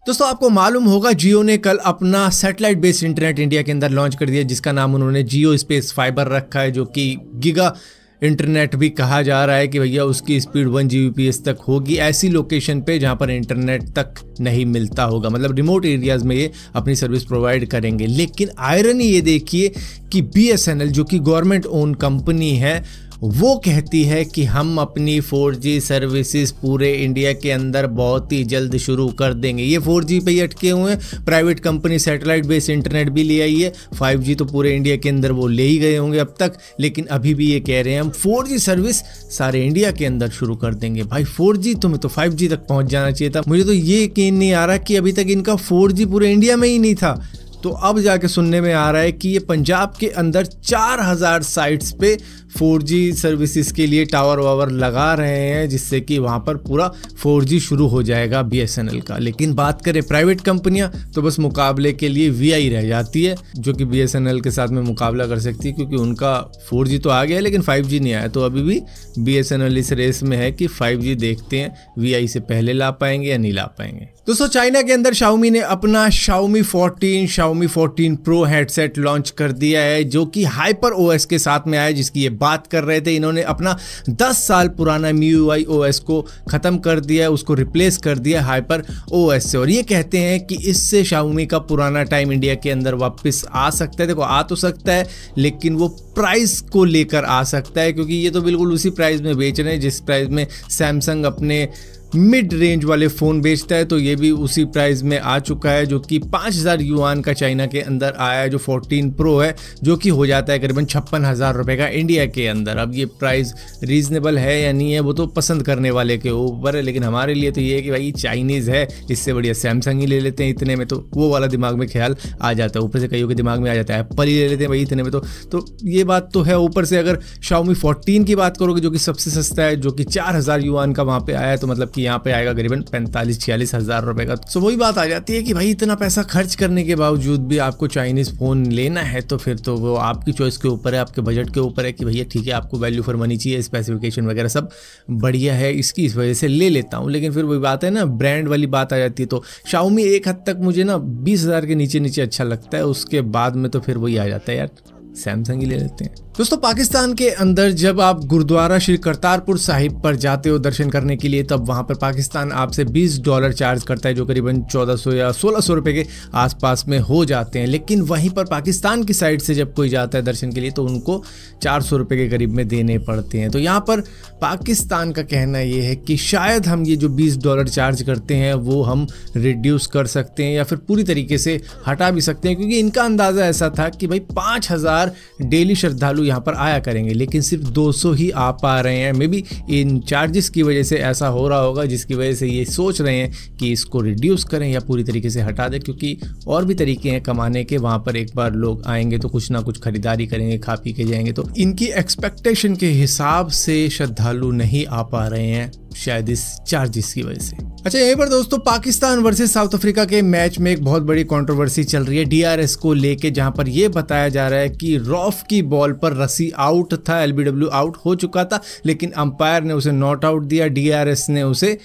दोस्तों आपको मालूम होगा जियो ने कल अपना सैटेलाइट बेस्ड इंटरनेट इंडिया के अंदर लॉन्च कर दिया, जिसका नाम उन्होंने जियो स्पेस फाइबर रखा है, जो कि गीगा इंटरनेट भी कहा जा रहा है कि भैया उसकी स्पीड 1 Gbps तक होगी ऐसी लोकेशन पे जहां पर इंटरनेट तक नहीं मिलता होगा, मतलब रिमोट एरियाज में ये अपनी सर्विस प्रोवाइड करेंगे। लेकिन आयरनी ये देखिए कि BSNL जो कि गवर्नमेंट ओन कंपनी है वो कहती है कि हम अपनी 4G सर्विसेज पूरे इंडिया के अंदर बहुत ही जल्द शुरू कर देंगे। ये 4G पे ही अटके हुए हैं, private company satellite based internet भी ले आई है, 5G तो पूरे इंडिया के अंदर वो ले ही गए होंगे अब तक, लेकिन अभी भी ये कह रहे हैं हम 4G सर्विस सारे इंडिया के अंदर शुरू कर देंगे। भाई 4G तुम्हें तो 5G तक पहुंच जाना चाहिए था। मुझे तो ये यकीन नहीं आ रहा कि अभी तक इनका 4G पूरे इंडिया में ही नहीं था। तो अब जाके सुनने में आ रहा है कि ये पंजाब के अंदर 4000 साइट्स पे 4G सर्विसेज के लिए टावर वावर लगा रहे हैं, जिससे कि वहाँ पर पूरा 4G शुरू हो जाएगा BSNL का। लेकिन बात करें प्राइवेट कंपनियाँ तो बस मुकाबले के लिए VI रह जाती है, जो कि BSNL के साथ में मुकाबला कर सकती है, क्योंकि उनका 4G तो आ गया है लेकिन 5G नहीं आया। तो अभी भी BSNL इस रेस में है कि 5G देखते हैं VI से पहले ला पाएंगे या नहीं ला पाएंगे। दोस्तों चाइना के अंदर Xiaomi ने अपना Xiaomi 14 Pro हेडसेट लॉन्च कर दिया है, जो कि हाइपर OS के साथ में आया, जिसकी ये बात कर रहे थे। इन्होंने अपना 10 साल पुराना MIUI OS को खत्म कर दिया है, उसको रिप्लेस कर दिया हाइपर OS से, और ये कहते हैं कि इससे Xiaomi का पुराना टाइम इंडिया के अंदर वापस आ सकता है। देखो आ तो सकता है लेकिन वो प्राइस को लेकर आ सकता है, क्योंकि ये तो बिल्कुल उसी प्राइस में बेच रहे हैं जिस प्राइस में सैमसंग अपने मिड रेंज वाले फ़ोन बेचता है। तो ये भी उसी प्राइस में आ चुका है, जो कि 5000 युआन का चाइना के अंदर आया है, जो 14 Pro है, जो कि हो जाता है करीबन 56,000 रुपये का इंडिया के अंदर। अब ये प्राइस रीज़नेबल है या नहीं है वो तो पसंद करने वाले के ऊपर है, लेकिन हमारे लिए तो ये है कि भाई चाइनीज़ है, इससे बढ़िया सैमसंग ही ले लेते हैं इतने में, तो वो वाला दिमाग में ख्याल आ जाता है। ऊपर से कईयों के दिमाग में आ जाता है एप्पल ही ले लेते हैं भाई इतने में, तो ये बात तो है। ऊपर से अगर Xiaomi 14 की बात करोगे, जो कि सबसे सस्ता है, जो कि 4000 युआन का वहाँ पे आया है, तो मतलब कि यहाँ पे आएगा करीबन 45-46 हज़ार रुपए का। तो वही बात आ जाती है कि भाई इतना पैसा खर्च करने के बावजूद भी आपको चाइनीज फोन लेना है, तो फिर तो वो आपकी चॉइस के ऊपर है, आपके बजट के ऊपर है कि भैया ठीक है आपको वैल्यू फॉर मनी चाहिए, स्पेसिफिकेशन वगैरह सब बढ़िया है, इसकी इस वजह से ले लेता हूँ। लेकिन फिर वही बात है ना, ब्रांड वाली बात आ जाती है। तो Xiaomi एक हद तक मुझे ना 20,000 के नीचे अच्छा लगता है, उसके बाद में तो फिर वही आ जाता है यार, सैमसंग ही ले लेते हैं। दोस्तों पाकिस्तान के अंदर जब आप गुरुद्वारा श्री करतारपुर साहिब पर जाते हो दर्शन करने के लिए, तब वहां पर पाकिस्तान आपसे $20 चार्ज करता है, जो करीबन 1400 या 1600 रुपए के आसपास में हो जाते हैं। लेकिन वहीं पर पाकिस्तान की साइड से जब कोई जाता है दर्शन के लिए तो उनको 400 रुपए के करीब में देने पड़ते हैं। तो यहाँ पर पाकिस्तान का कहना ये है कि शायद हम ये जो $20 चार्ज करते हैं वो हम रिड्यूस कर सकते हैं या फिर पूरी तरीके से हटा भी सकते हैं, क्योंकि इनका अंदाज़ा ऐसा था कि भाई 5000 डेली श्रद्धालु यहाँ पर आया करेंगे, लेकिन सिर्फ 200 ही आ पा रहे हैं। मे बी इन चार्जेस की वजह से ऐसा हो रहा होगा, जिसकी वजह से ये सोच रहे हैं कि इसको रिड्यूस करें या पूरी तरीके से हटा दें, क्योंकि और भी तरीके हैं कमाने के। वहाँ पर एक बार लोग आएंगे तो कुछ ना कुछ खरीदारी करेंगे, खा पी के जाएंगे, तो इनकी एक्सपेक्टेशन के हिसाब से श्रद्धालु नहीं आ पा रहे हैं, शायद इस चार्जेस की वजह से। अच्छा यहीं पर दोस्तों पाकिस्तान वर्सेस साउथ अफ्रीका के मैच में एक बहुत बड़ी कंट्रोवर्सी चल रही है DRS को लेके, जहां पर यह बताया जा रहा है कि रॉफ की बॉल पर रसी आउट था, LBW आउट हो चुका था, लेकिन अंपायर ने उसे नॉट आउट दिया, DRS ने उसे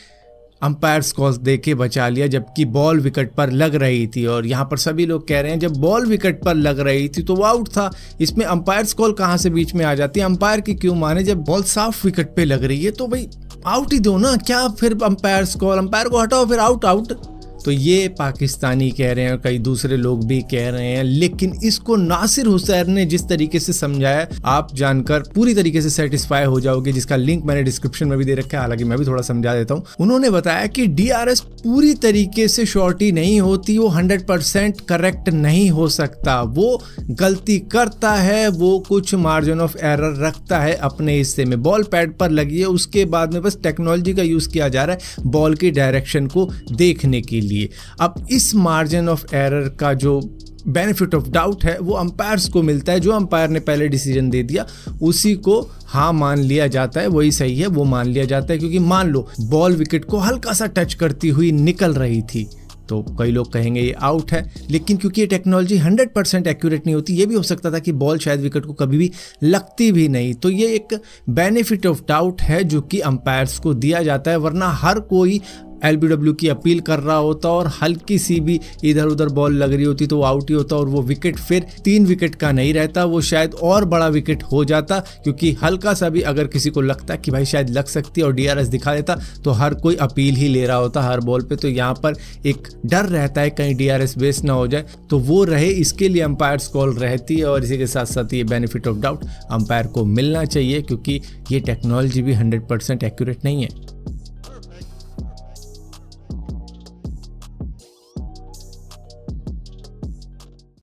अंपायर्स कॉल दे के बचा लिया, जबकि बॉल विकेट पर लग रही थी। और यहाँ पर सभी लोग कह रहे हैं जब बॉल विकेट पर लग रही थी तो वो आउट था, इसमें अंपायर्स कॉल कहाँ से बीच में आ जाती है, अंपायर की क्यों माने, जब बॉल साफ विकेट पे लग रही है तो भाई आउट ही दो ना, क्या फिर अंपायर्स कॉल, अंपायर को हटाओ फिर आउट। तो ये पाकिस्तानी कह रहे हैं और कई दूसरे लोग भी कह रहे हैं, लेकिन इसको नासिर हुसैन ने जिस तरीके से समझाया आप जानकर पूरी तरीके से सेटिस्फाई हो जाओगे, जिसका लिंक मैंने डिस्क्रिप्शन में भी दे रखा है, हालांकि मैं भी थोड़ा समझा देता हूं। उन्होंने बताया कि DRS पूरी तरीके से शॉर्टी नहीं होती, वो 100% करेक्ट नहीं हो सकता, वो गलती करता है, वो कुछ मार्जिन ऑफ एरर रखता है अपने हिस्से में। बॉल पैड पर लगी है, उसके बाद में बस टेक्नोलॉजी का यूज किया जा रहा है बॉल की डायरेक्शन को देखने के लिए। अब इस मार्जिन ऑफ एरर का जो बेनिफिट ऑफ डाउट है वो अंपायर्स को मिलता है, जो अंपायर ने पहले डिसीजन दे दिया उसी को हाँ मान लिया जाता है, वही सही है वो मान लिया जाता है। क्योंकि मान लो बॉल विकेट को हल्का सा टच करती हुई निकल रही थी तो कई लोग कहेंगे ये आउट है, लेकिन क्योंकि ये टेक्नोलॉजी 100% एक्यूरेट नहीं होती, ये भी हो सकता था कि बॉल शायद विकेट को कभी भी लगती भी नहीं। तो ये एक बेनिफिट ऑफ डाउट है जो कि अंपायर्स को दिया जाता है, वरना हर कोई LBW की अपील कर रहा होता और हल्की सी भी इधर उधर बॉल लग रही होती तो वो आउट ही होता और वो विकेट फिर 3 विकेट का नहीं रहता, वो शायद और बड़ा विकेट हो जाता, क्योंकि हल्का सा भी अगर किसी को लगता कि भाई शायद लग सकती है और DRS दिखा देता तो हर कोई अपील ही ले रहा होता हर बॉल पे। तो यहाँ पर एक डर रहता है कहीं DRS बेस ना हो जाए, तो वो रहे इसके लिए अंपायर्स कॉल रहती है। और इसी के साथ साथ ये बेनिफिट ऑफ डाउट अंपायर को मिलना चाहिए, क्योंकि ये टेक्नोलॉजी भी 100% एक्यूरेट नहीं है।